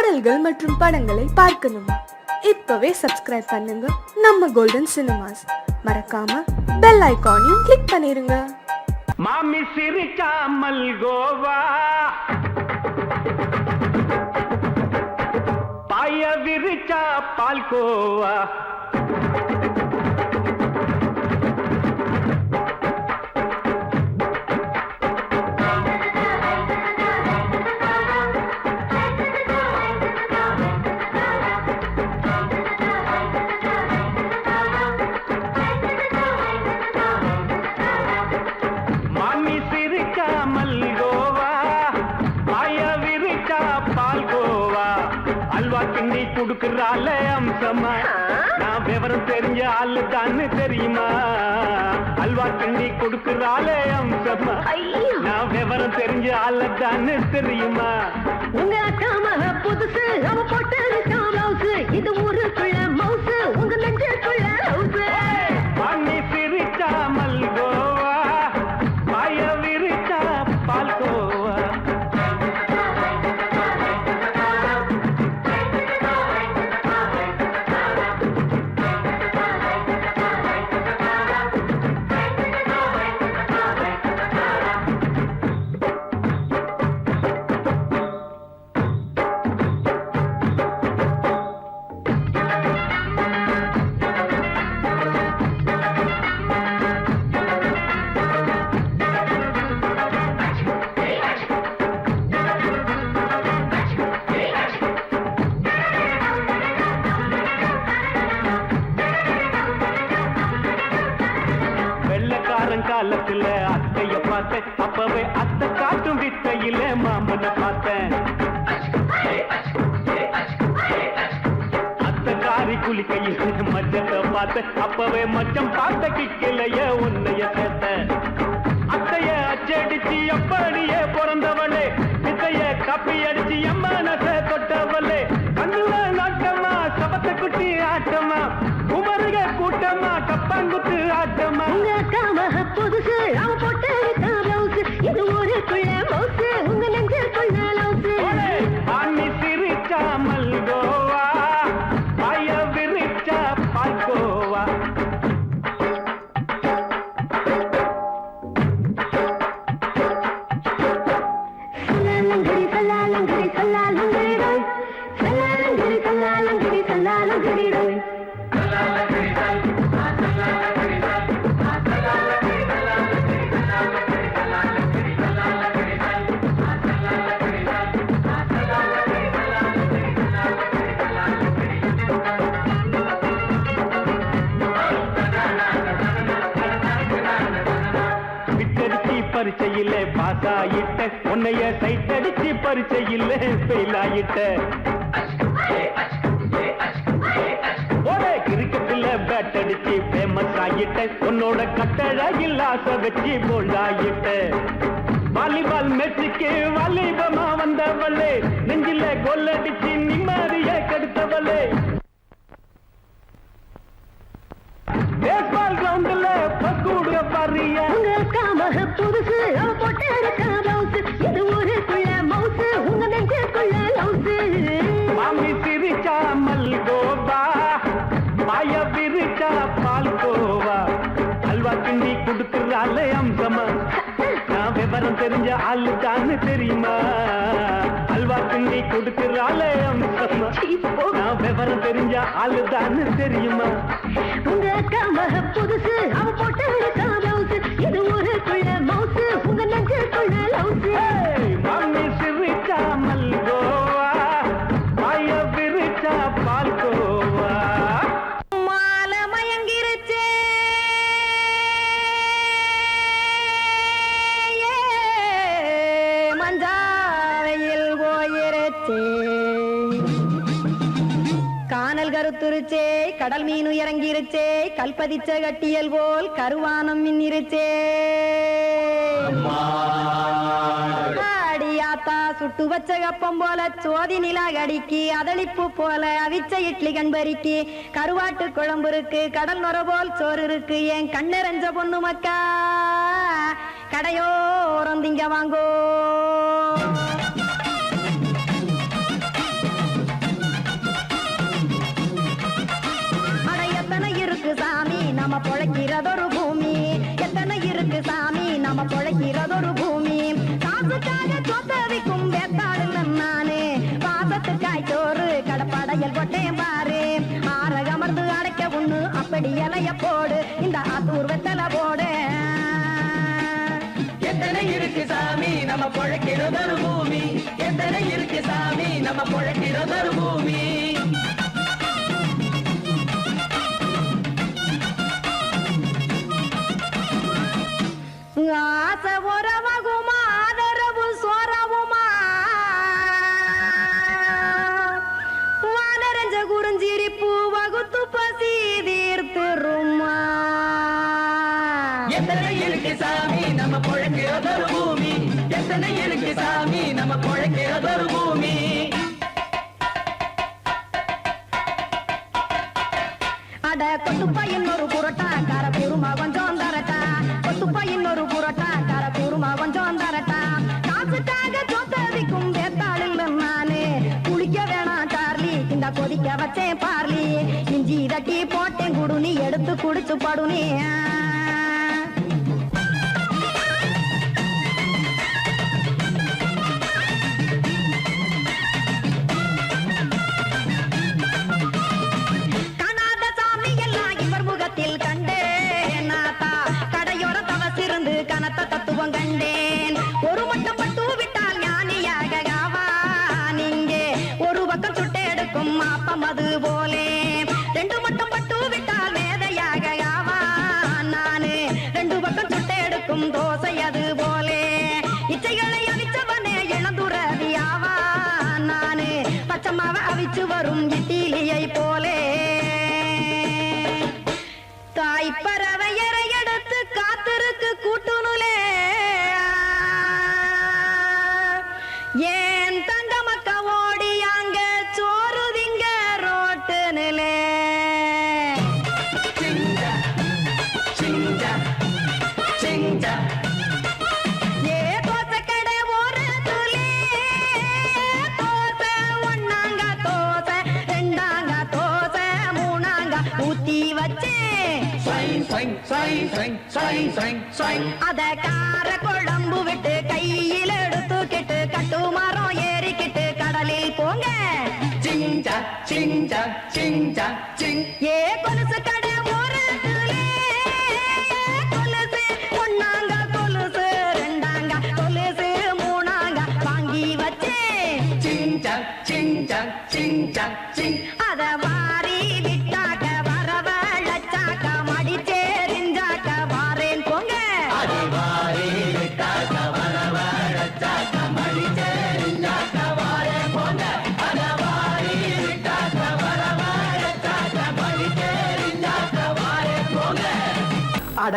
பாடல்கள் மற்றும் படங்களை பார்க்கணுமா? இப்பவே சப்ஸ்கிரைப் பண்ணுங்க நம்ம கோல்டன் சினிமாஸ். மறக்காம பெல் ஐகானையும் கிளிக் பண்ணிருங்க. மாமி சிரிச்சா மல்கோவா, பாய விரிச்சா பால்கோவா, குடுக்கறால அம்சமா நான் விவரம் தெரிஞ்ச ஆளு தான்னு தெரியுமா? அல்வா கிண்டி கொடுக்கறால அம்சமா நான் விவரம் தெரிஞ்ச ஆளு தான்னு தெரியுமா? உங்க அக்காம புதுசு அவ போட்டு காமௌசு, இது ஊருக்குள்ள மவுசு, உங்க நெஞ்சுக்குள்ள ஹவுசு. பண்ணி சிரிச்சா மல்கோவா, பாய விரிச்சா பால்கோவா. காலத்துல அத்தைய பார்த்தேன், அப்பவே அத்தை காட்டும் வித்தையில மாமனை பார்த்தேன். அத்தை காரி குளிக்கையில் மச்சத்தை பார்த்தேன், அப்பவே மச்சம் பார்த்த கிக்கலைய உன்னைய சேர்த்தேன். அத்தைய அச்சடிச்சு அப்படியே பிறந்தவளே, வித்தைய கப்பி அடிச்சு எம்மனசை தொட்டவளே. கண்ணுல நாட்டமா சபத்தை குட்டி ஆட்டமா, குமருக கூட்டமா கப்பாங்குத்து ஆட்டமா. புதுசு அவ போட்டு காமௌசு, இது ஊருக்குள்ள மவுசு, உங்க நெஞ்சுக்குள்ள லவுசு. ஆனி சிரிச்சா மல்கோவா, பாய விரிச்சா பால்கோவா. சல்லாலங்கடி சல்லாலங்கடி சல்லாலங்கடி ரோய், சல்லாலங்கடி சல்லாலங்கடி சல்லாலங்கடி ரோய். பரிச்சையில பாஸ் ஆயிட்ட, உன்னைய சைட் அடிச்சு பரிச்சையில ஃபெயில் ஆயிட்ட. ஒரே கிரிக்கெட்ல பேட் அடிச்சு ஃபேமஸ் ஆயிட்ட, உன்னோட கட்டழகில் ஆசை வச்சு போல்ட் ஆயிட்ட. வாலிபால் மேட்சுக்கு வாலிபமா வந்தவளே, நெஞ்சில கோல் அடிச்சு நிம்மதிய கெடுத்தவளே. பேஸ்பால் கிரவுண்ட்ல பக்கூடுக பாரியா, உங்க காம புதுசு அவ போட்டு காமௌசு, இது ஊருக்குள்ள மவுசு, உங்க நெஞ்சுக்குள்ள லவுசு. மாமி சிரிச்சா மல்கோவா, பாய விரிச்சா பால்கோவா. அல்வா கிண்டி குடுக்கறால அம்சமா நான் விவரம் தெரிஞ்ச ஆளு தான்னு தெரியுமா? அல்வா கிண்டி கொடுக்கறால அம்சமா நான் விவரம் தெரிஞ்ச ஆளு தான்னு தெரியுமா? உங்க காம புதுசு அவ போட்டு காமௌசு, இது ஊருக்குள்ள மவுசு, உங்க நெஞ்சுக்குள்ள லவுசு. மாமி சிரிச்சா மல்கோவா, பாய விரிச்சா பால்கோவா. மாலை மயங்கிருச்சே, மஞ்சாவையில் போயிருச்சே, கானல் கருத்துருச்சே, கடல் மீன் இறங்கிருச்சே, கல்பதிச்ச கட்டியல் போல் கருவானம் மின்னிருச்சே. அடியாத்தா சுட்டு வச்ச கப்பம் போல சோதி நிலா கடிக்கு, அதளிப்பு போல அவிச்ச இட்லி கண்பறிக்கு, கருவாட்டு குழம்பு இருக்கு, கடல் நொர போல் சோறு இருக்கு, என் கண்ணெரஞ்ச பொண்ணு மக்கா கடையோரம் திங்க வாங்கோ. படையல் போட்டேன் பாரு ஆரகமர்ந்து அடைக்க ஒண்ணு அப்படி இலைய போடு இந்த ஆத்தூர் வெத்தலை போடு எத்தனை இருக்கு சாமி நம்ம பொழைக்கிறதொரு பூமி எத்தனை இருக்கு சாமி நம்ம பொழைக்கிறதொரு பூமி ஆசை உறவகுமா ஆதரவு சோறவுமா வானரஞ்ச குறிஞ்சிரிப்பு வகுத்து பசி தீர்த்துருமா எத்தனை இருக்கு சாமி நம்ம பொழைக்கிறதொரு பூமி எத்தனை இருக்கு சாமி நம்ம பொழைக்கிறதொரு பூமி அட கொத்துப்பா இன்னொரு புரோட்டா கார கூறுமா கொஞ்சம் தரட்டா கொத்துப்பா இன்னொரு புரோட்டா கார கூறுமா கொஞ்சம் தரட்டா காசுக்காக சொத்ததிக்கும் வேத்தாளில் நானு குளிக்க வேணாம் சார்லி இந்த கொதிக்க வச்சேன் பார்லி இஞ்சி தட்டி போட்டேன் குடுனி எடுத்து குடிச்சு படுனி கனத்த தத்துவம் கண்டேன் ஒரு மட்டும் பட்டு விட்டால் ஞானியாக நீங்கே ஒரு பக்கம் சுட்டு எடுக்கும் மாப்பம் அது போலே ரெண்டு மட்டும் பட்டு விட்டால் வேதையாக நானு ரெண்டு பக்கம் சுட்டு எடுக்கும் தோசை அது போலே இச்சைகளை அவிச்சவனே இளந்துறவியாவா நானு பச்சமாவ அவிச்சு வரும் இட்டிலியை போலே தாய்ப்பறவையரை எடுத்து காத்திருக்கு கூட்டுனுலே ஏன் தங்க மக்க ஓடி அங்க சோறுதிங்க ரோட்டு நிலே ஏ தோசை கடை ஓரத்துலே தோசை ஒன்னாங்க தோசை ரெண்டாங்க தோசை மூணாங்க ஊத்தி வச்சே அத கார குழம்பு விட்டு கையில் எடுத்துக்கிட்டு கட்டு மரம் ஏறிக்கிட்டு கடலில் போங்க ஏ கொலுசு கடை ஓரத்துலே கொலுசு ஒன்னாங்க கொலுசு ரெண்டாங்க கொலுசு மூணாங்க வாங்கி வச்சே அத வாரி விட்டாக்க வரவழைச்சாக்க மடிச்சேரிஞ்சாக்க வாரேன் போங்க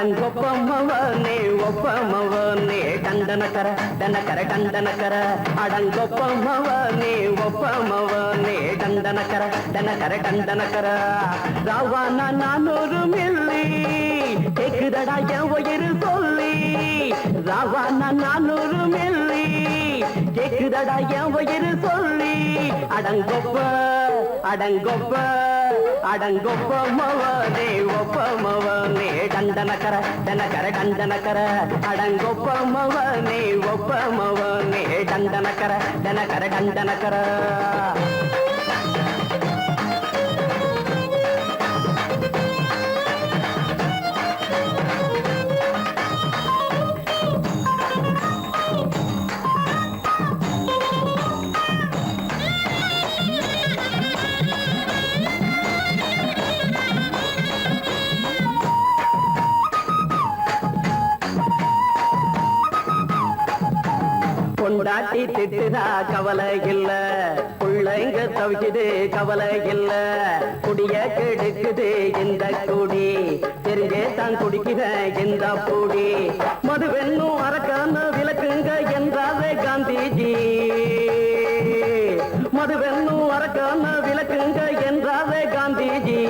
அடங்கொப்பமவனே ஒப்பமவனே டண்டனக்கர டனக்கர டண்டனக்கர அடங்கொப்பமவனே ஒப்பமவனே டண்டனக்கர டனக்கர டண்டனக்கர ராவானா 400 மில்லி கேக்குதடா என் உயிர் சொல்லி ராவானா 400 மில்லி கேக்குதடா என் உயிர் சொல்லி அடங்கொப்ப அடங்கொப்ப அடங்கொப்பமவனே ஒப்பமவனே டண்டனக்கர டனக்கர டண்டனக்கர அடங்கொப்பமவனே ஒப்பமவனே டண்டனக்கர டனக்கர டண்டனக்கர பொண்டாட்டி திட்டுதா கவலை இல்ல பிள்ளைங்க தவிக்குது கவலை இல்ல குடிய கெடுக்குது இந்த குடி தெரிஞ்சே தான் குடிக்கிற இந்த பூடி மதுவென்னும் அரக்கான விளக்குங்க என்றாவே காந்திஜி மதுவென்னும் அரக்கான விளக்குங்க என்றாவே காந்திஜி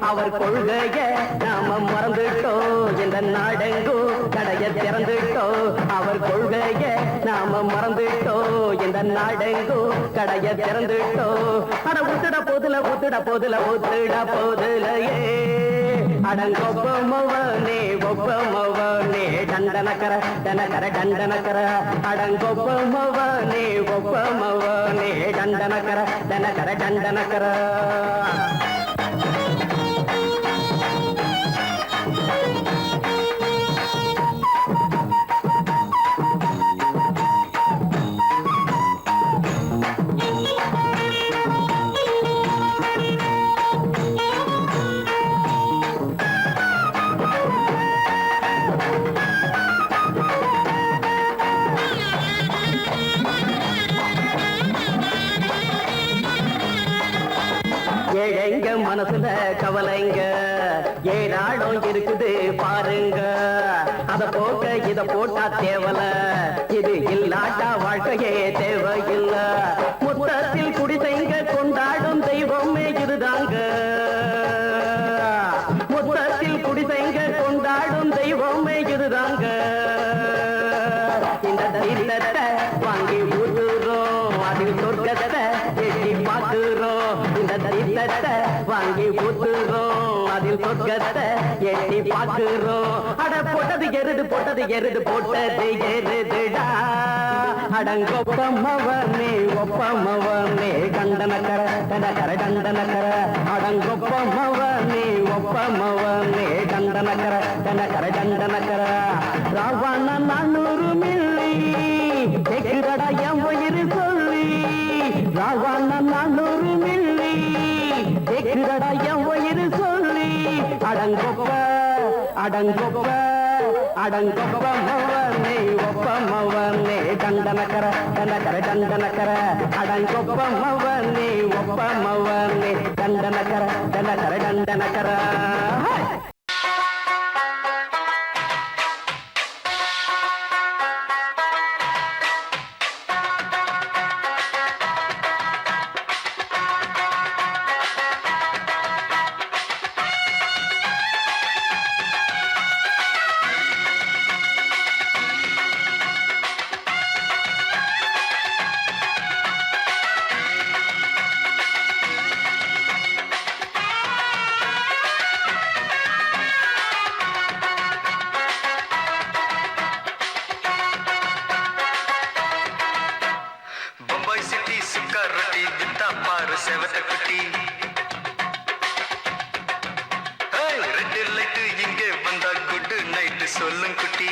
அவர் கொள்கைய நாம மறந்துட்டோம் இந்த நாடெங்கோ கடைய திறந்துட்டோம் அவர் கொள்கைய நாம மறந்துட்டோம் இந்த நாடெங்கோ கடைய திறந்துட்டோம் அட ஊத்துட போதுல ஊத்துட போதுல ஊத்துட போதுலையே அடங்கொப்பமவனே ஒப்பமவனே டண்டனக்கர டனக்கர டண்டனக்கர அடங்கொப்பமவனே ஒப்பமவனே டண்டனக்கர டனக்கர டண்டனக்கர ஏழைங்க மனசுல கவலைங்க ஏராளம் இருக்குது பாருங்க அத போக்க இத போட்டா தேவல இது இல்லாட்டா வாழ்க்கையே தேவையில்ல முத்தத்தில் குடிசைங்க கொண்டாடும் தெய்வமே இதுதாங்க முத்தத்தில் குடிசைங்க கொண்டாடும் தெய்வமே இதுதாங்க இந்த தீர்த்தத்தை வாங்கி ஊத்துறோம் அதில் சொர்க்கத்தை எட்டி பார்க்கிறோம் இந்த தீர்த்தத்தை வாங்கி ஊத்துறோம் அதில் சொர்க்கத்தை எட்டி பார்க்கிறோம் அட போட்டது எருது போட்டது எருதுடா அடங்கொப்பமவனே ஒப்பமவனே கண்டனக்கர கண்டனக்கர கண்டனக்கர அடங்கொப்பமவனே ஒப்பமவனே கண்டனக்கர கண்டனக்கர கண்டனக்கர ராவண 400 மில்லி கேக்குறடா என் உயிர் சொல்லி ராவண 400 மில்லி கேக்குறடா என் உயிர் சொல்லி அடங்கொப்ப அடங்கொப்ப அடங்கொப்பமவனே ஒப்பமவனே கண்டனக்கர கண்டனக்கர கண்டனக்கர அடங்கொப்பமவனே ஒப்பமவனே கண்டனக்கர கண்டனக்கர கண்டனக்கர செவத்த குட்டி ரெட் லைட் இங்கே வந்தா குட் நைட் சொல்லும் குட்டி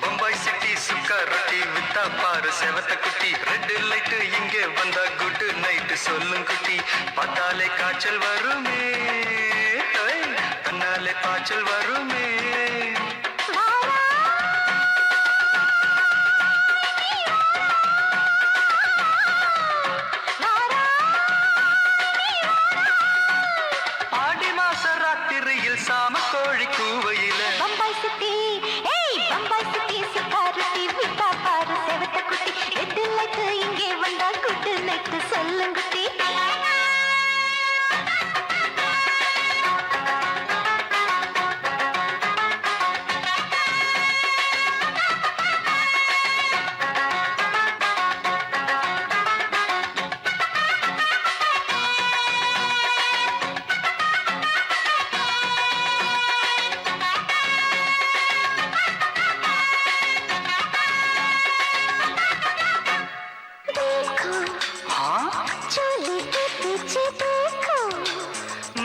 பம்பாய் சிட்டி சுக்கா ரொட்டி வித்தா பாரு செவத்த குட்டி ரெட் லைட் இங்கே வந்தா குட் நைட் சொல்லும் குட்டி பார்த்தாலே காய்ச்சல் வருமே தன்னாலே பாய்ச்சல் வருமே சாம கோழி கூவையில பம்பாய் சிட்டி ஏய் பம்பாய் சிட்டி சிக்காரத்தி விட்டா பாரு செவத்த குட்டி ரெட் லைட் இங்கே வந்தா குட் நைட் சொல்லுங்குட்டி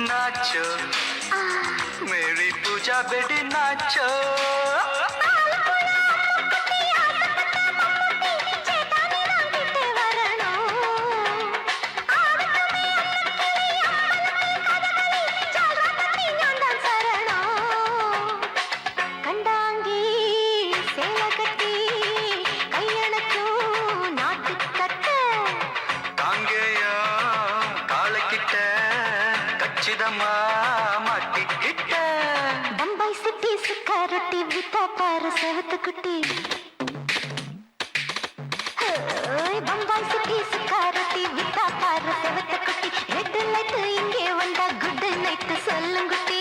नाचो मेरी पूजा बेटी नाचो பம்பாய் சிட்டி சுக்காரொட்டி வித்தா பாரு செவத்து குட்டி பம்பாய் சிட்டி சுக்காரொட்டி வித்தா பாரு செவத்து குட்டி ரெட் லைட் இங்கே வந்தா குட் நைட் சொல்லுங்குட்டி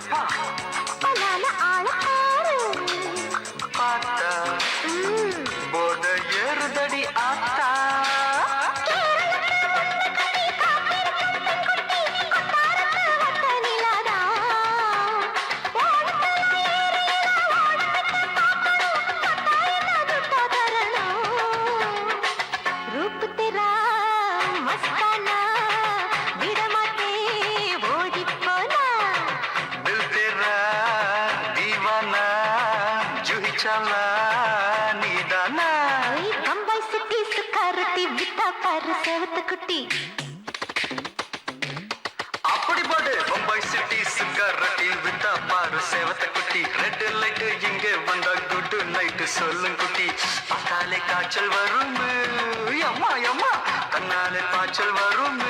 எப்பா பலான ஆள ஆறு பார்த்தா போத ஏறுதடி ஆத்தா दिल तेरा दीवाना जूही चाला नीदाना குட்டி அப்படி போடு பம்பாய் சிட்டி சுக்கரட்டி வித்தா பாரு சேவத்த குட்டி ரெட் லைட் இங்க வந்தா குட் நைட் சொல்லும் குட்டி பார்த்தாலே காய்ச்சல் வரும் அம்மா அம்மா தன்னாலே பாய்ச்சல் வரும்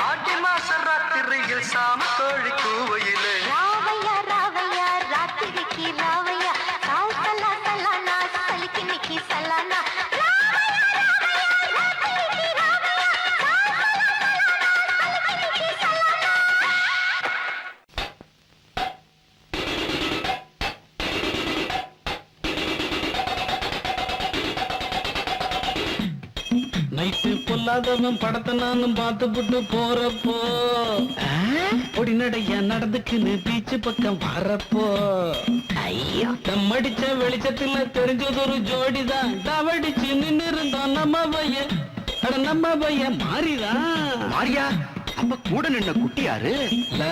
ஆடி மாச ராத்திரியில் சாம கோழி கூவையிலே ராவையா ராவையா ராத்திரிக்கு ராவையா சால் சலா சலானா சலிக்கு நிக்கி சலானா நைட்டு பொல்லாதவன் படத்தை நானும் பார்த்துப்புட்டு போறப்போ பொடி நடையா நடந்துக்குன்னு பீச்சு பக்கம் வரப்போ ஐயோ நம்மடிச்ச வெளிச்சத்துல தெரிஞ்சது ஒரு ஜோடிதான் டவடிச்சு நின்னு இருந்தோம் நம்ம பையன் நம்ம பையன் மாறிதான் மாரியா அப்ப கூட நின்ன குட்டியாரு இல்ல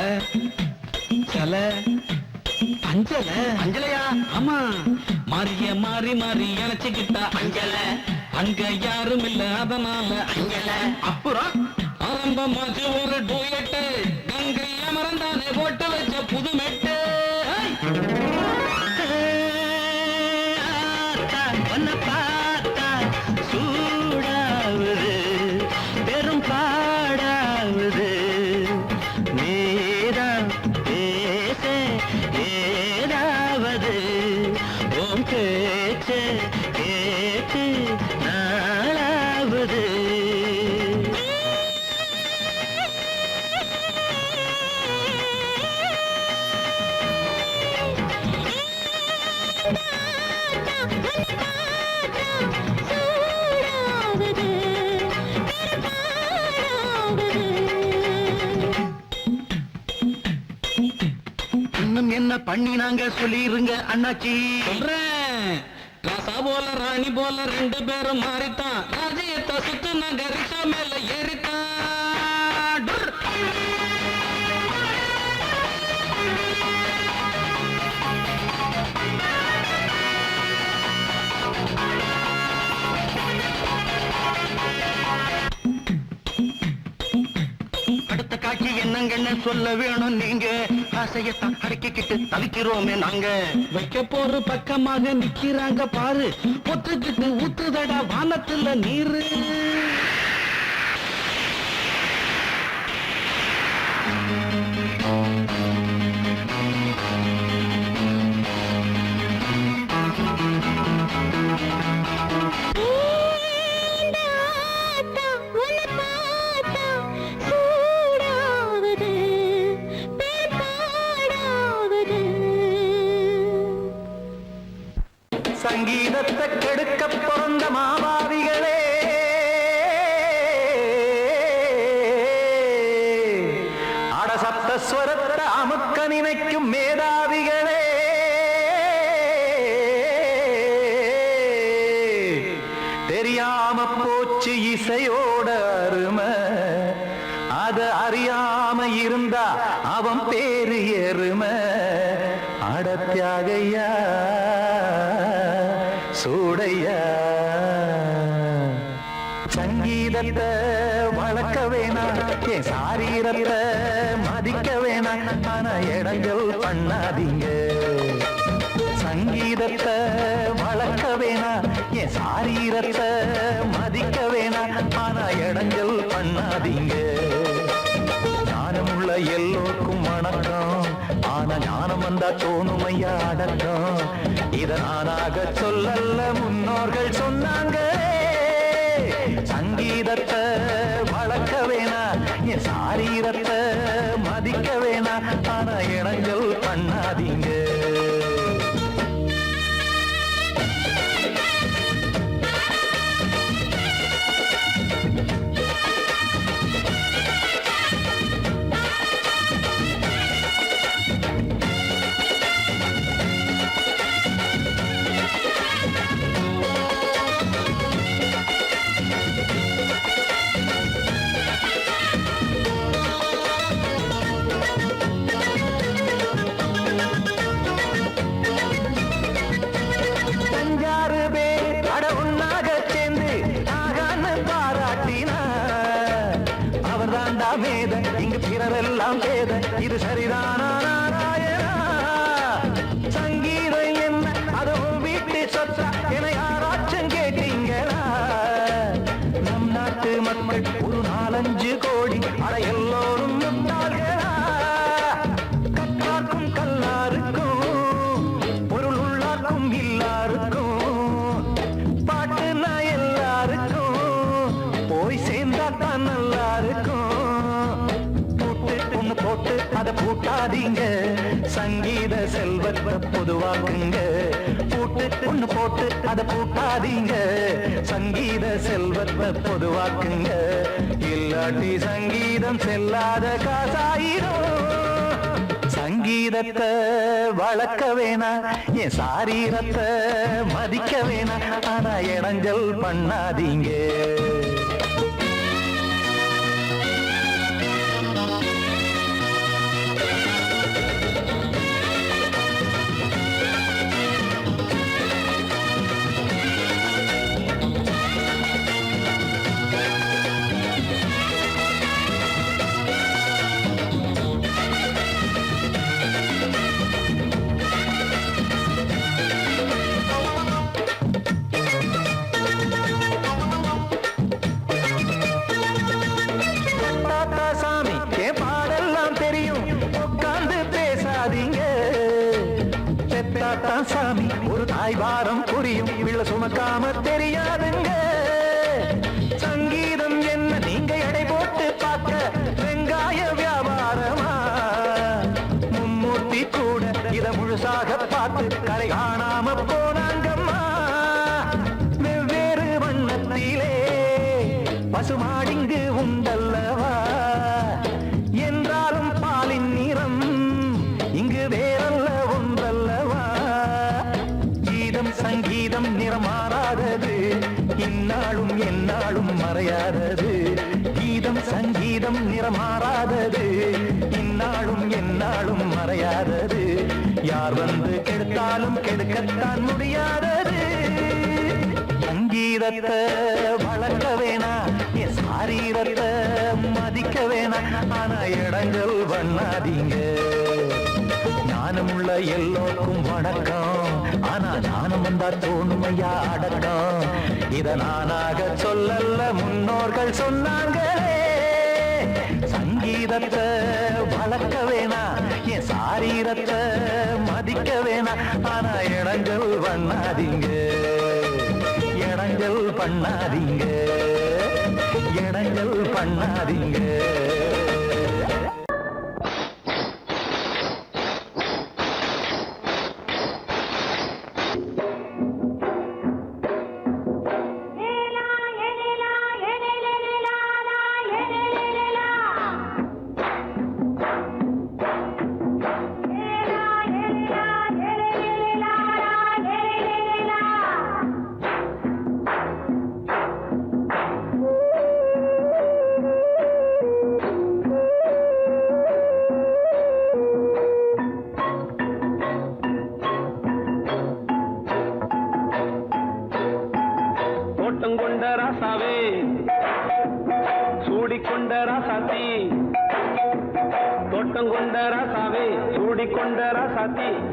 சல அஞ்சல அஞ்சலையா ஆமா மாறிய மாறி மாறி இணைச்சுக்கிட்டா அஞ்சல அங்க யாரும் இல்ல அதனால அஞ்சல அப்புறம் ஆரம்பமாச்சு ஒரு டூயட்டு கங்கை அமர்ந்தானே போட்டு வச்ச புது மெட்டு பார்த்தா சூடாவது பெரும் பாடாவது நேரம் பேச ஏதாவது ஓம் பேச்சு கேட்டு நாளாவது இன்னும் என்ன பண்ணி நாங்க சொல்லிருங்க அண்ணாச்சி சொல்றேன் ராசா போல ராணி போல ரெண்டு பேரும் மாறித்தான் ராஜ்யத்தை சுத்து நாங்க ரிஷா மேல ஏறித்தான் டுர். அடுத்த காட்சி என்னங்கன்னு சொல்ல வேணும் நீங்க ஆசையத்தான் அடக்கிக்கிட்டு தவிக்கிறோமே நாங்க வைக்க போற பக்கமாக நிக்கிறாங்க பாரு ஒத்துக்கிட்டு ஊத்துதடா வானத்துல நீரு சங்கீதத்தை கெடுக்க பிறந்த மாபாவிகளே அடசப்த ஸ்வரத்தை அமுக்க நினைக்கும் மேதாவிகளே தெரியாம போச்சு இசையோட அருமை அத அறியாம இருந்தா அவன் பேரு எருமை அடத்தியாகையா சூடையா சங்கீதத்தை வளர்க்க வேணாம் என் சாரீரத்தை மதிக்க வேணாம் ஆனா இடங்கள் பண்ணாதீங்க சங்கீதத்தை வளர்க்க வேணாம் என் சாரீரத்தை மதிக்க வேணாம் ஆனா இடங்கள் பண்ணாதீங்க ஞானமுள்ள எல்லோருக்கும் வணக்கம் ஆனா ஞானம் வந்த வந்தா தோணுமையா அடக்கம் இத நானாக சொல்லல்ல முன்னோர்கள் சொன்னாங்க சங்கீதத்தை வளர்க்க வேணா என் சாரீரத்தை மதிக்க வேணா ஆனா இணங்கல் பண்ணாதீங்க இங்கு பிறரெல்லாம் பேத இது சரிதானா நாராயணா சங்கீதம் என்ன அதுவும் வீட்டு சொத்தா என யாராச்சும் கேட்டீங்களா நம் நாட்டு மக்கள் ஒரு 4-5 கோடி அட எல்லோரும் முட்டாள்களா கற்றார்க்கும் கல்லாருக்கும் பொருள் உள்ளார்க்கும் இல்லாருக்கும் பாட்டுனா எல்லாருக்கும் போய் சேர்ந்தாத்தான் நல்லா இருக்கும் போட்டு அத பூட்டாதீங்க சங்கீத செல்வத்தை பொதுவாக்குங்க பூட்டு ஒண்ணு போட்டு அத பூட்டாதீங்க சங்கீத செல்வத்தை பொதுவாக்குங்க இல்லாட்டி சங்கீதம் செல்லாத காசாயிரும் சங்கீதத்தை வளர்க்க வேணா என் சாரீரத்தை மதிக்க வேணா ஆனா இடைஞ்சல் பண்ணாதீங்க சாமி ஒரு தாய் வாரம் புரியும் பிள்ள சுமக்காம தெரியாதுங்க சங்கீதம் என்ன நீங்க எடை போட்டு பார்க்க வெங்காய வியாபாரமா மும்மூர்த்தி கூட இத முழுசாக பார்த்து கரை காணாம போனாங்கம்மா வெவ்வேறு வண்ணத்திலே பசுமாடிங்கு உண்டல்லவா என்றாலும் பாலின் நிறம் இங்கு வேறல்ல ஒன்றல்லவா சங்கீதம் நிறமாறாதது இந்நாளும் எந்நாளும் மறையாதது கீதம் சங்கீதம் நிறமாறாதது இந்நாளும் எந்நாளும் மறையாதது யார் வந்து கெடுத்தாலும் கெடுக்கத்தான் முடியாதது சங்கீதத்தை வளர்க்க வேணா என் சாரீரத்தை மதிக்க வேணா ஆனா இடங்கள் பண்ணாதீங்க ஞானமுள்ள எல்லோருக்கும் வணக்கம் ஆனா ஞானம் வந்தா தோணுமையா அடக்கம் இத நானாக சொல்லல்ல முன்னோர்கள் சொன்னாங்களே சங்கீதத்தை வளர்க்க வேணா என் சாரீரத்தை மதிக்க வேணா ஆனா இடங்கள் பண்ணாதீங்க இடங்கள் பண்ணாதீங்க இடங்கள் பண்ணாதீங்க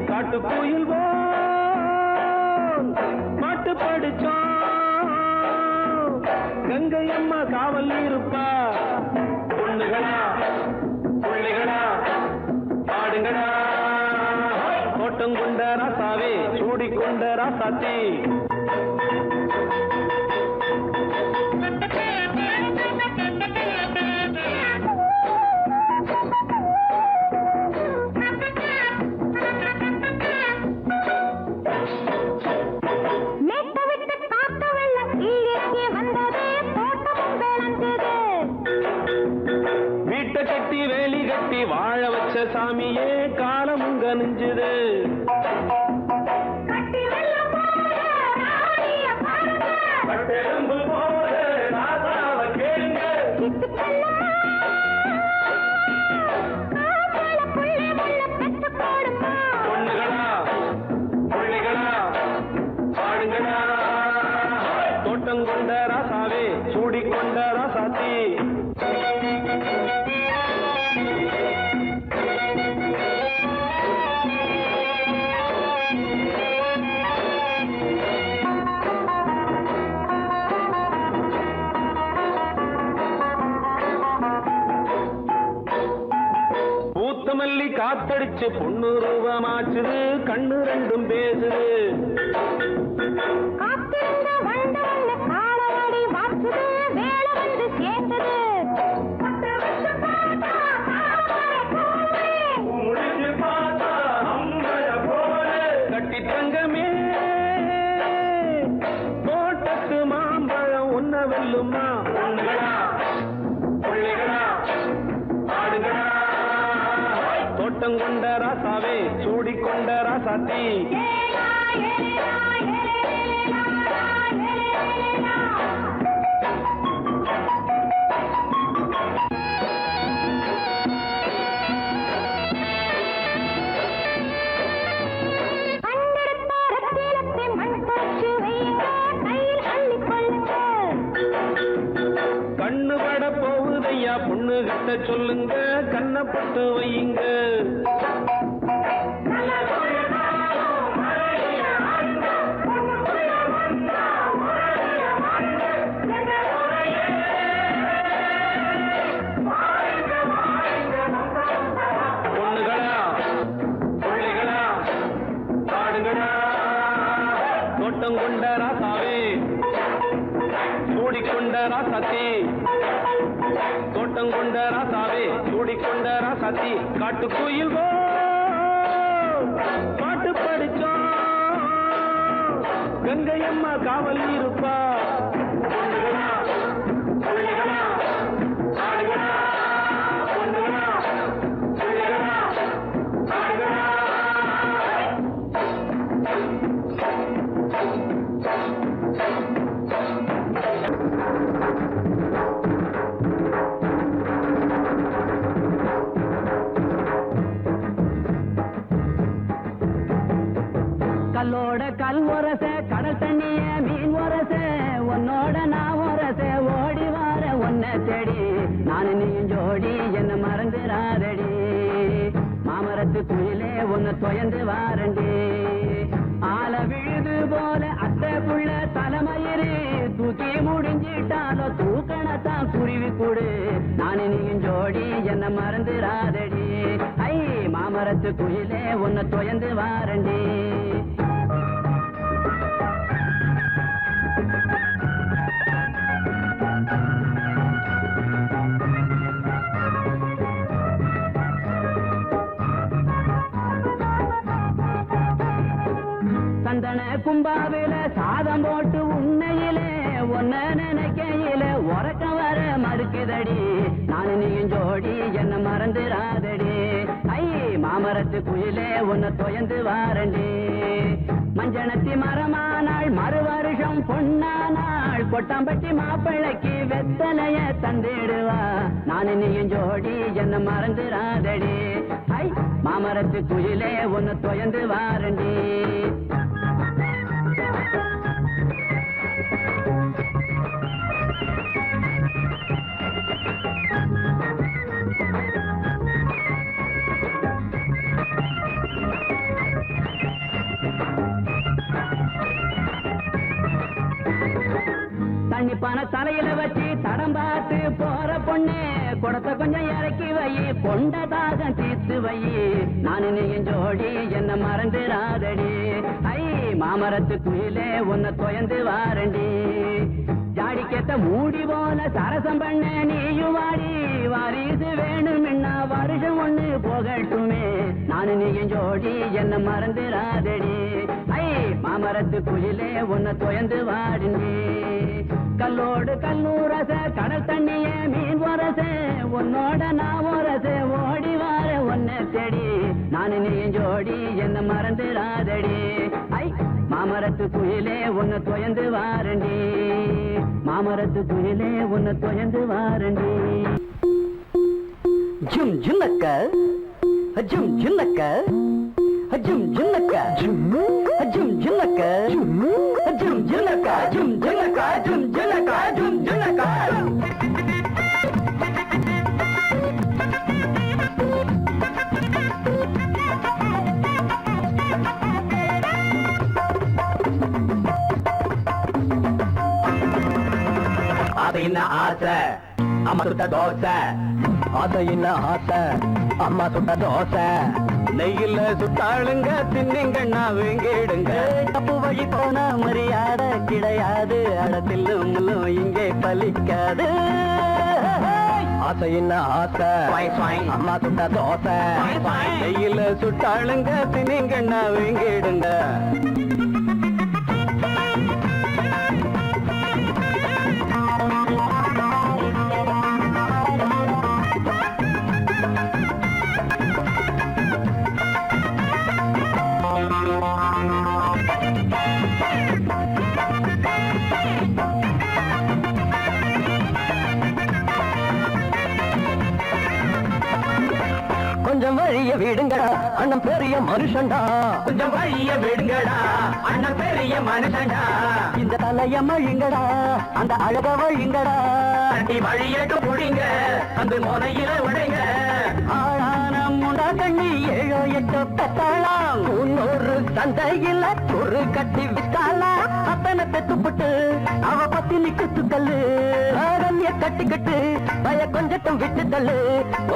காட்டுக்குயில் பாட்டு படிச்சோம் கங்கை அம்மா காவல் இருப்பா பொண்ணுகளா பிள்ளைகளா பாடுங்களா தோட்டம் கொண்ட ராசாவே சூடிக்கொண்ட ராசாத்தி வீட்டை கட்டி வேலி கட்டி வாழ வச்ச சாமியே காலமும் கனிஞ்சுது தோட்டம் கொண்ட ராசாவே சூடிக்கொண்ட ராசாத்தி பூத்தமல்லி காத்தடிச்சு பொண்ணு ரூபமாச்சுது கண்ணு ரெண்டும் பேசுது கட்டி தங்கமே தோட்டத்து மாம்பழம் உன்ன வெல்லுமா தோட்டம் கொண்ட ராசாவே சூடிக்கொண்ட ராசாத்தி கண்ணு பட போகுதையா பொண்ணு கிட்ட சொல்லுங்க கண்ணப்பட்டு வையுங்க பொண்ணுகளா பிள்ளைகளா பாடுங்களா தோட்டம் கொண்ட ராசாவே சூடிக்கொண்ட ராசாத்தி தோட்டம் கொண்ட ராசாவே சூடிக்கொண்ட ராசாத்தி காட்டுக்குயில் பாட்டு படிச்சோம் கங்கையம்மா காவல் இருப்பா பொண்ணுகளா பிள்ளைகளா பாடுகளா பொண்ணுகளா பிள்ளைகளா பாடுகளா கல்லோட கல் உரச கடல் தண்ணிய மீன் உரச உன்னோட நான் உரச ஓடி வார ஒன்ன தேடி நானு நீயும் ஜோடி என்ன மறந்துடாதடி மாமரத்து குயிலே உன்னை தொயந்து வாரண்டி ஆல விழுது போல அத்தை புள்ள தலைமயிறு தூக்கி முடிஞ்சிட்டாலோ தூக்கணத்தான் குருவி கூடு நானு நீயும் ஜோடி என்ன மறந்துடாதடி ஐ மாமரத்து குயிலே உன்னை தொயந்து வாரண்டி சந்தன கும்பாவில சாதம் போட்டு உன்னையிலே ஒன்ன நினைக்கையில உறக்க வர மறுக்குதடி நானு நீயும் ஜோடி என்ன மறந்துடாதடி ஐ மாமரத்து குயிலே உன்னை தொயந்து வாரண்டி மஞ்சனத்தி மரமானாள் மறு வருஷம் பொன்னானாள் கொட்டாம்பட்டி மாப்பிள்ளைக்கு வெத்தலைய தந்திடுவா நானு நீயும் ஜோடி என்ன மறந்துடாதடி ஐ மாமரத்து குயிலே உன்னை தொயந்து வாரண்டி தண்ணி பண தலையில வச்சு தடம் பார்த்து போற பொண்ணு குடத்தை கொஞ்சம் இறக்கி வை பொண்ட தாகம் தீர்த்து வை நானு நீயும் ஜோடி என்ன மறந்துடா மாமரத்து குயிலே உன்னை தொயந்து வாரண்டி ஜாடிக்கேத்த மூடி போல சரசம் பண்ண நீயும் வாடி வாரிசு வேணும்னா வருஷம் ஒண்ணு போகட்டுமே நானு நீயும் ஜோடி என்ன மறந்துடாதடி ஐ மாமரத்து குயிலே உன்னை தொயந்து வாரண்டி கல்லோடு கல்லூரச கடல் தண்ணிய மீன் வரச உன்னோட நான் வரச ஓடி வார ஒன்ன தேடி நானு நீயும் ஜோடி என்ன மறந்துடாதடி ஐ மாமரத்து குயிலே உன்னை தொயந்து வாரண்டி மாமரத்து குயிலே உன்னை தொயந்து வாரண்டி ஜும் ஜுன்னக்க ஜும் ஜுன்னக்க ஜும் ஜுன்னக்க ஜும் ஜுன்னக்க ஜும் ஜுன்னக்க ஜும் ஜுன்னக்க ஜும் ஜுன்னக்க ஜும் ஜுன்னக்க அது என்ன ஆசை அம்மா சுட்ட தோசை அது என்ன ஆசை அம்மா சுட்ட தோசை நெய்யில சுட்டாளுங்க தின்னுங்கண்ணா வேங்கிடுங்க தப்பு வழி போன மரியாதை கிடையாது அடத்தில்லும் முள்ளும் இங்கே பலிக்காது ஆசை என்ன ஆசை அம்மா சுட்ட தோசை நெய்யில சுட்டாளுங்க தின்னுங்கண்ணா வேங்கிடுங்க கொஞ்சம் வழிய விடுங்கடா அண்ணன் பெரிய மனுஷன்டா கொஞ்சம் வழிய விடுங்கடா அண்ணன் பெரிய மனுஷன்டா இந்த தலைய மழிங்கடா அந்த அழக வழிங்கடா தட்டி வழியட்டு புடிங்க அந்த முனையில உடைங்க ஆளான முண்டா கண்ணி 7 8 பெத்தாளாம் முன்னூறு சந்தையில ஒரு கட்டி வித்தாளா அத்தனை பெத்துப்பட்டு அவ பத்தினி குத்துக்கல்லு ஆரண்ய கட்டிக்கிட்டு பய கொஞ்சட்டும் விட்டு தள்ளு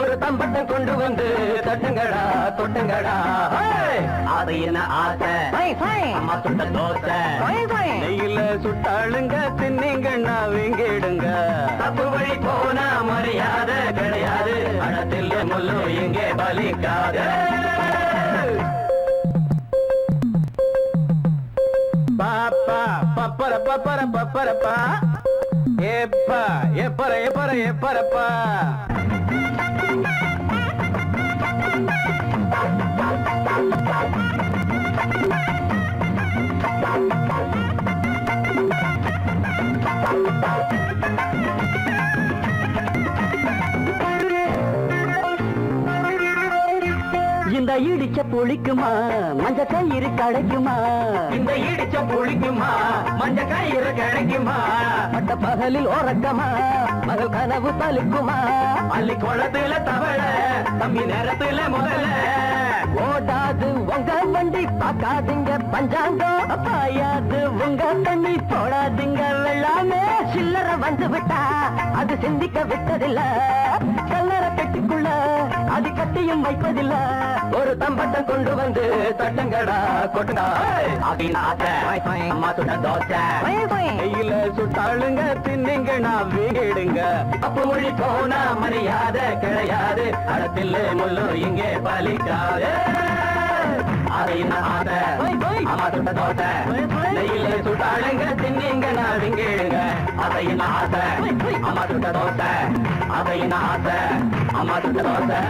ஒரு தம்பட்டம் கொண்டு வந்து தட்டுங்கடா தொட்டுங்கடா அது என்ன ஆசை அம்மா சுட்ட தோசை நெய்யில சுட்டாளுங்க தின்னிங்கண்ணா வீங்கிடுங்க தப்பு வழி போனா மரியாதை கிடையாது அடத்தில் முள்ளு இங்கே பலிக்காது பாப்பா பப்பர பப்பர பப்பரப்பா எப்பா எப்பர எப்பர எப்பரப்பா இந்த இடிச்ச புளிக்குமா மஞ்ச கயிறு கிடைக்குமா இந்த இடிச்ச புளிக்குமா மஞ்ச கயிறு கிடைக்குமா பட்ட பகலில் ஓரக்கமா மகள் கனவு பலிக்குமா அள்ளி குளத்துல தவள தம்பி நேரத்துல முதல்ல ஓடாது உங்க வண்டி பார்க்காதீங்க பஞ்சாங்கம் பாயாது உங்க தண்ணி போடாதீங்க வெள்ளாமே சில்லற வந்து விட்டா அது சிந்திக்க விட்டதில்ல கல்லற பெட்டிக்குள்ள அது கட்டியும் வைப்பதில்ல ஒரு தம்பட்டம் கொண்டு வந்து தட்டங்கடா கொட்டுடா அம்மா சுட்ட தோசை கையில சுட்டாளுங்க தின்னுங்க நான் வீடுங்க அப்ப மொழி போனா மரியாதை கிடையாது அடத்தில் முள்ளு இங்கே பலிக்காது அம்மா சுட்ட தோசை நெய்யில சுட்டாளுங்க தின்னுங்க நான் வீடுங்க அதையின் ஆசை அம்மா சுட்ட தோசை அதையின் ஆசை அம்மா சுட்ட தோசை